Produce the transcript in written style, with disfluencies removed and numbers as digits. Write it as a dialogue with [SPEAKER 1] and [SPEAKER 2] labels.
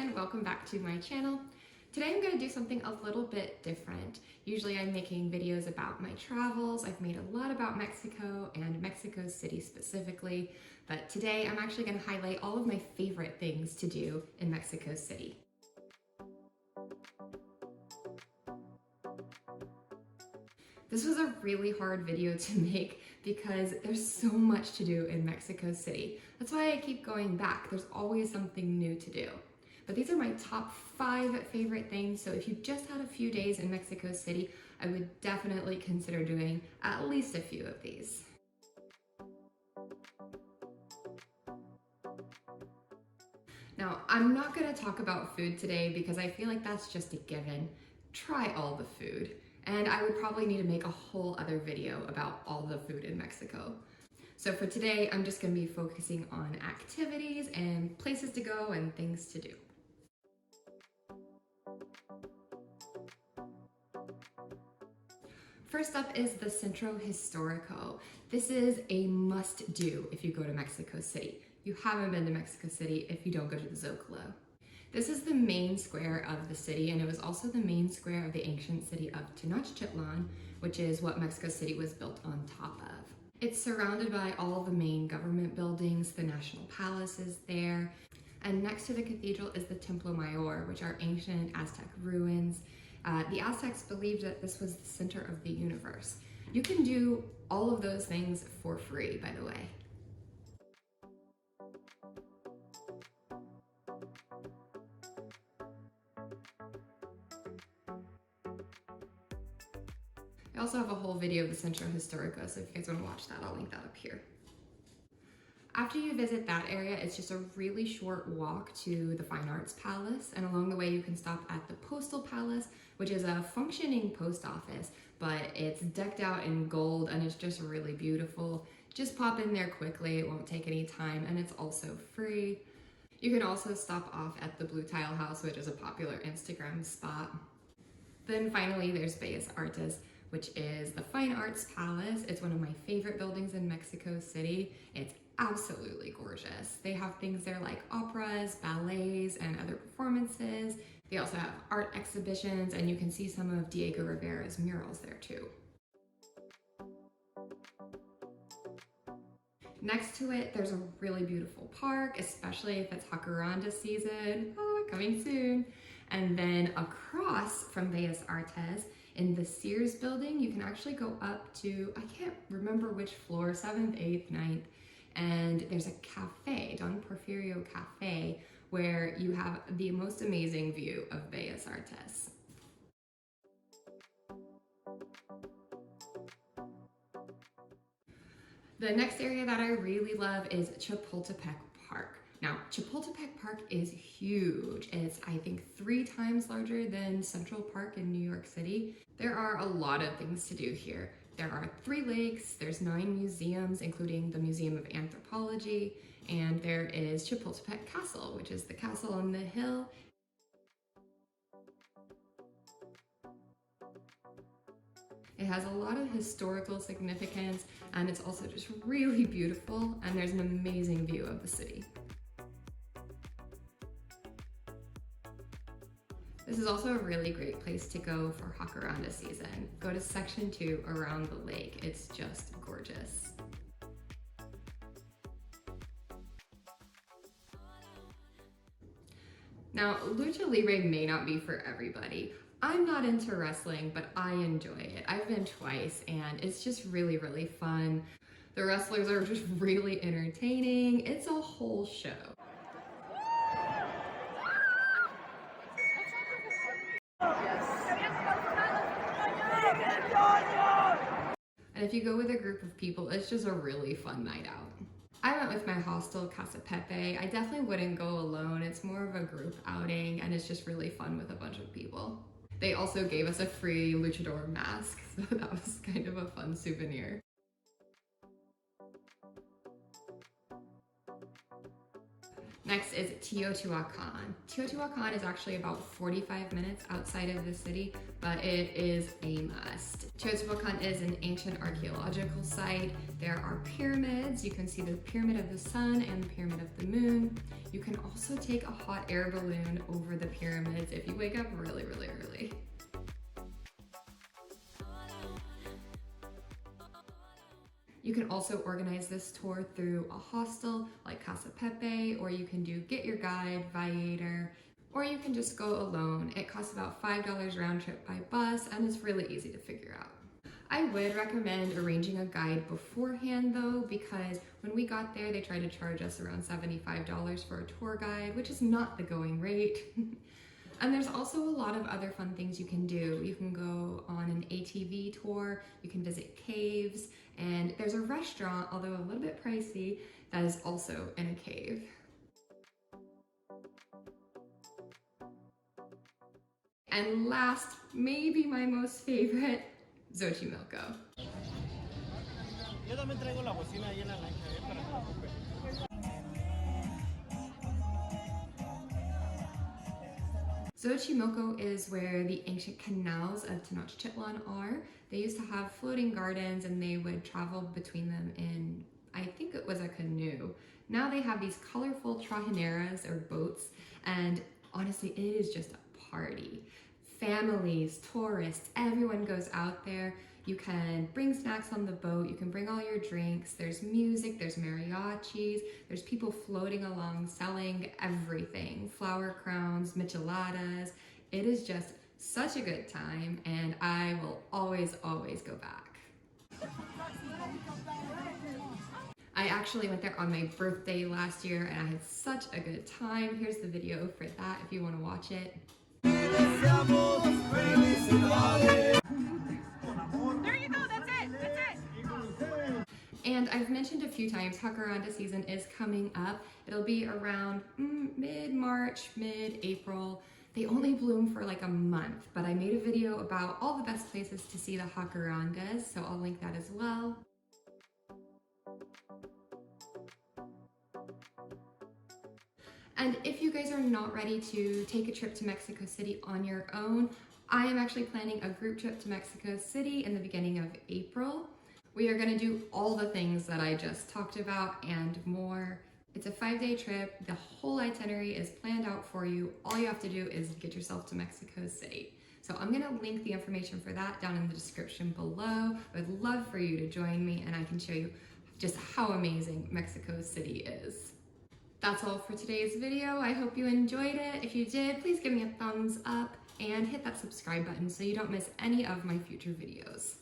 [SPEAKER 1] and welcome back to my channel. Today I'm going to do something a little bit different. Usually I'm making videos about my travels. I've made a lot about Mexico and Mexico City specifically, but today I'm actually going to highlight all of my favorite things to do in Mexico City. This was a really hard video to make because there's so much to do in Mexico City. That's why I keep going back. There's always something new to do. But these are my top 5 favorite things, so if you just had a few days in Mexico City, I would definitely consider doing at least a few of these. Now, I'm not going to talk about food today because I feel like that's just a given. Try all the food. And I would probably need to make a whole other video about all the food in Mexico. So for today, I'm just going to be focusing on activities and places to go and things to do. First up is the Centro Historico. This is a must-do if you go to Mexico City. You haven't been to Mexico City if you don't go to the Zocalo. This is the main square of the city, and it was also the main square of the ancient city of Tenochtitlan, which is what Mexico City was built on top of. It's surrounded by all the main government buildings, the National Palace is there, and next to the cathedral is the Templo Mayor, which are ancient Aztec ruins. The Aztecs believed that this was the center of the universe. You can do all of those things for free, by the way. I also have a whole video of the Centro Historico, so if you guys want to watch that, I'll link that up here. After you visit that area, it's just a really short walk to the Fine Arts Palace, and along the way you can stop at the Postal Palace, which is a functioning post office, but it's decked out in gold and it's just really beautiful. Just pop in there quickly, it won't take any time, and it's also free. You can also stop off at the Blue Tile House, which is a popular Instagram spot. Then finally there's Bellas Artes, which is the Fine Arts Palace. It's one of my favorite buildings in Mexico City. It's absolutely gorgeous. They have things there like operas, ballets, and other performances. They also have art exhibitions, and you can see some of Diego Rivera's murals there too. Next to it, there's a really beautiful park, especially if it's Jacaranda season, coming soon. And then across from Bellas Artes, in the Sears building, you can actually go up to, I can't remember which floor, 7th, 8th, 9th, and there's a cafe, Don Porfirio Cafe, where you have the most amazing view of Bellas Artes. The next area that I really love is Chapultepec Park. Now, Chapultepec Park is huge. It's, I think, 3 times larger than Central Park in New York City. There are a lot of things to do here. There are 3 lakes, there's 9 museums, including the Museum of Anthropology, and there is Chapultepec Castle, which is the castle on the hill. It has a lot of historical significance, and it's also just really beautiful, and there's an amazing view of the city. This is also a really great place to go for Jacaranda season. Go to section 2 around the lake. It's just gorgeous. Now, Lucha Libre may not be for everybody. I'm not into wrestling, but I enjoy it. I've been twice, and it's just really, really fun. The wrestlers are just really entertaining. It's a whole show. And if you go with a group of people, it's just a really fun night out. I went with my hostel, Casa Pepe. I definitely wouldn't go alone. It's more of a group outing, and it's just really fun with a bunch of people. They also gave us a free luchador mask, so that was kind of a fun souvenir. Next is Teotihuacan. Teotihuacan is actually about 45 minutes outside of the city, but it is a must. Teotihuacan is an ancient archaeological site. There are pyramids. You can see the Pyramid of the Sun and the Pyramid of the Moon. You can also take a hot air balloon over the pyramids if you wake up really, really early. You can also organize this tour through a hostel like Casa Pepe, or you can do Get Your Guide, Viator, or you can just go alone. It costs about $5 round trip by bus, and it's really easy to figure out. I would recommend arranging a guide beforehand though, because when we got there, they tried to charge us around $75 for a tour guide, which is not the going rate. And there's also a lot of other fun things you can do. You can go on an ATV tour, you can visit caves, and there's a restaurant, although a little bit pricey, that is also in a cave. And last, maybe my most favorite, Xochimilco. Yo también traigo la bocina ahí en la lancha, para que no ocupe. Xochimilco is where the ancient canals of Tenochtitlan are. They used to have floating gardens and they would travel between them in, I think it was a canoe. Now they have these colorful trajineras or boats, and honestly, it is just a party. Families, tourists, everyone goes out there. You can bring snacks on the boat, you can bring all your drinks, there's music, there's mariachis, there's people floating along selling everything, flower crowns, micheladas. It is just such a good time, and I will always, always go back. I actually went there on my birthday last year and I had such a good time. Here's the video for that if you want to watch it. There you go, that's it. And I've mentioned a few times, Jacaranda season is coming up. It'll be around mid-March, mid-April. They only bloom for like a month, but I made a video about all the best places to see the jacarandas, so I'll link that as well. And if you guys are not ready to take a trip to Mexico City on your own, I am actually planning a group trip to Mexico City in the beginning of April. We are gonna do all the things that I just talked about and more. It's a 5-day trip. The whole itinerary is planned out for you. All you have to do is get yourself to Mexico City. So I'm gonna link the information for that down in the description below. I would love for you to join me and I can show you just how amazing Mexico City is. That's all for today's video. I hope you enjoyed it. If you did, please give me a thumbs up and hit that subscribe button so you don't miss any of my future videos.